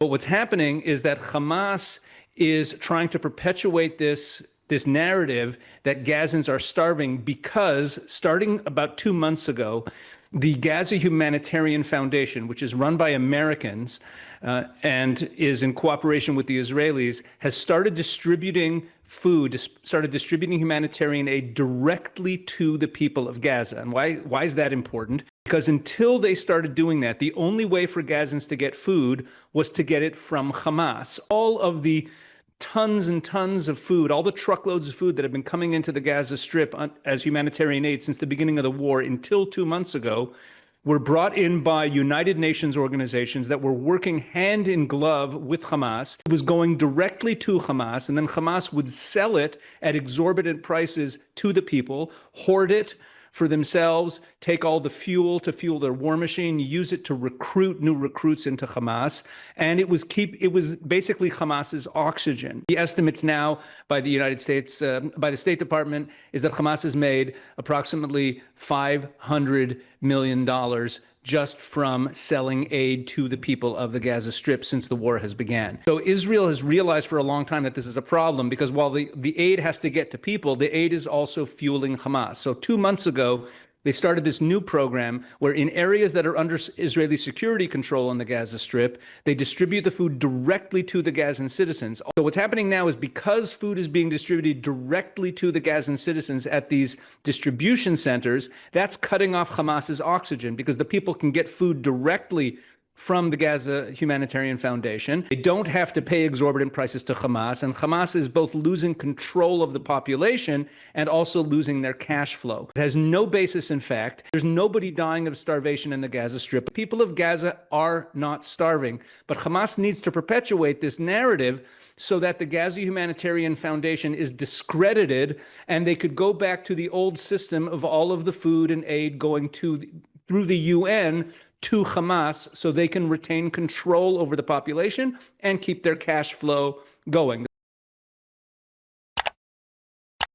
But what's happening is that Hamas is trying to perpetuate this narrative that Gazans are starving because starting about 2 months ago, the Gaza Humanitarian Foundation, which is run by Americans and is in cooperation with the Israelis, has started distributing food, started distributing humanitarian aid directly to the people of Gaza. And why is that important? Because until they started doing that, the only way for Gazans to get food was to get it from Hamas. All of the tons and tons of food, all the truckloads of food that have been coming into the Gaza Strip as humanitarian aid since the beginning of the war until 2 months ago, were brought in by United Nations organizations that were working hand in glove with Hamas. It was going directly to Hamas, and then Hamas would sell it at exorbitant prices to the people, hoard it for themselves, take all the fuel to fuel their war machine, use it to recruit new recruits into Hamas, and it was basically Hamas's oxygen. The estimates now by the United States, by the State Department, is that Hamas has made approximately $500 million just from selling aid to the people of the Gaza Strip since the war has began. So Israel has realized for a long time that this is a problem because while the aid has to get to people, the aid is also fueling Hamas. So 2 months ago, they started this new program where in areas that are under Israeli security control on the Gaza Strip, they distribute the food directly to the Gazan citizens. So what's happening now is because food is being distributed directly to the Gazan citizens at these distribution centers, that's cutting off Hamas's oxygen because the people can get food directly from the Gaza Humanitarian Foundation. They don't have to pay exorbitant prices to Hamas, and Hamas is both losing control of the population and also losing their cash flow. It has no basis in fact. There's nobody dying of starvation in the Gaza Strip. People of Gaza are not starving, but Hamas needs to perpetuate this narrative so that the Gaza Humanitarian Foundation is discredited and they could go back to the old system of all of the food and aid going through the UN to Hamas so they can retain control over the population and keep their cash flow going.